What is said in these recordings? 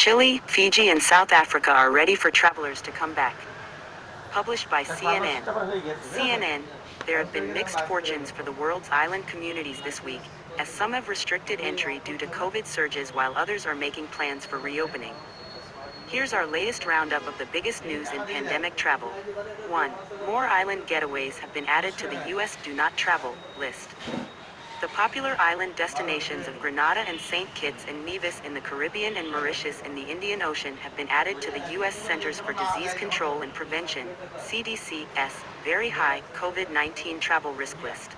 Chile, Fiji and South Africa are ready for travelers to come back. Published by CNN. CNN, there have been mixed fortunes for the world's island communities this week, as some have restricted entry due to COVID surges while others are making plans for reopening. Here's our latest roundup of the biggest news in pandemic travel. 1. More island getaways have been added to the U.S. Do Not Travel list. The popular island destinations of Grenada and St. Kitts and Nevis in the Caribbean and Mauritius in the Indian Ocean have been added to the U.S. Centers for Disease Control and Prevention, CDC's, very high COVID-19 travel risk list.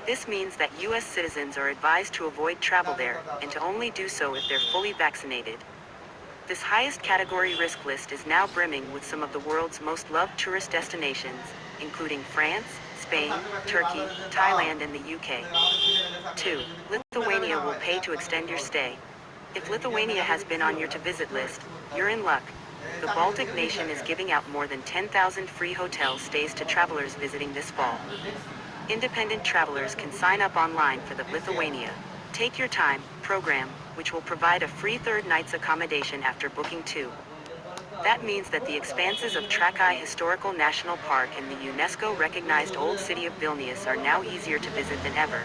This means that U.S. citizens are advised to avoid travel there, and to only do so if they're fully vaccinated. This highest category risk list is now brimming with some of the world's most loved tourist destinations, including France, Spain, Turkey, Thailand and the UK. 2. Lithuania will pay to extend your stay. If Lithuania has been on your to-visit list, you're in luck. The Baltic nation is giving out more than 10,000 free hotel stays to travelers visiting this fall. Independent travelers can sign up online for the Lithuania Take Your Time program, which will provide a free third night's accommodation after booking too. That means that the expanses of Trakai Historical National Park and the UNESCO-recognized Old City of Vilnius are now easier to visit than ever.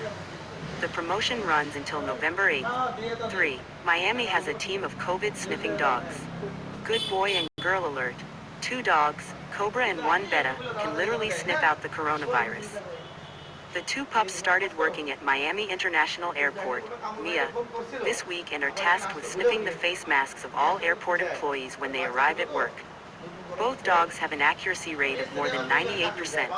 The promotion runs until November 8th. 3. Miami has a team of COVID-sniffing dogs. Good boy and girl alert. 2 dogs, Cobra and 1 Beta, can literally sniff out the coronavirus. The 2 pups started working at Miami International Airport, MIA, this week and are tasked with sniffing the face masks of all airport employees when they arrive at work. Both dogs have an accuracy rate of more than 98%.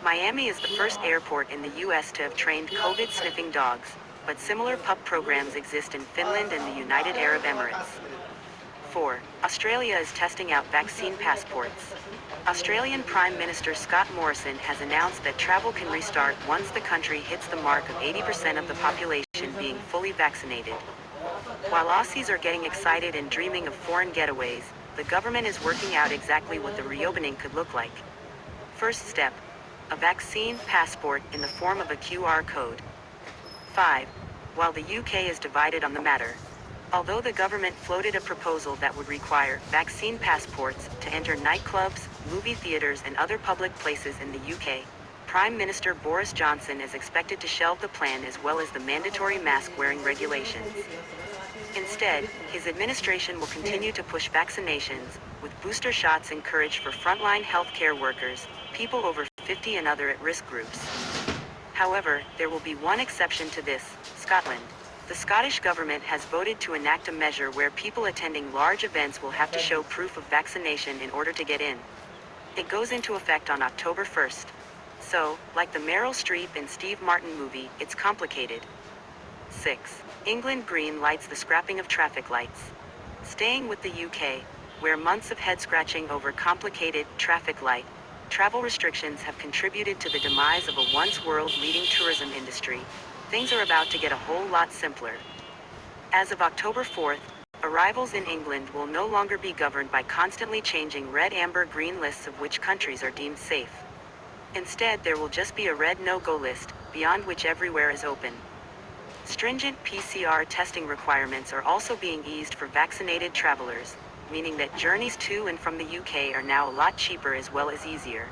Miami is the first airport in the U.S. to have trained COVID-sniffing dogs, but similar pup programs exist in Finland and the United Arab Emirates. 4. Australia is testing out vaccine passports. Australian Prime Minister Scott Morrison has announced that travel can restart once the country hits the mark of 80% of the population being fully vaccinated. While Aussies are getting excited and dreaming of foreign getaways, the government is working out exactly what the reopening could look like. First step: a vaccine passport in the form of a QR code. 5. While the UK is divided on the matter, although the government floated a proposal that would require vaccine passports to enter nightclubs, movie theaters and other public places in the UK, Prime Minister Boris Johnson is expected to shelve the plan as well as the mandatory mask-wearing regulations. Instead, his administration will continue to push vaccinations, with booster shots encouraged for frontline healthcare workers, people over 50 and other at-risk groups. However, there will be one exception to this: Scotland. The Scottish government has voted to enact a measure where people attending large events will have to show proof of vaccination in order to get in. It goes into effect on October 1st. So, like the Meryl Streep and Steve Martin movie, it's complicated. 6. England green lights the scrapping of traffic lights. Staying with the UK, where months of head-scratching over complicated traffic light travel restrictions have contributed to the demise of a once world-leading tourism industry, things are about to get a whole lot simpler. As of October 4th, arrivals in England will no longer be governed by constantly changing red, amber, green lists of which countries are deemed safe. Instead, there will just be a red no-go list, beyond which everywhere is open. Stringent PCR testing requirements are also being eased for vaccinated travelers, meaning that journeys to and from the UK are now a lot cheaper as well as easier.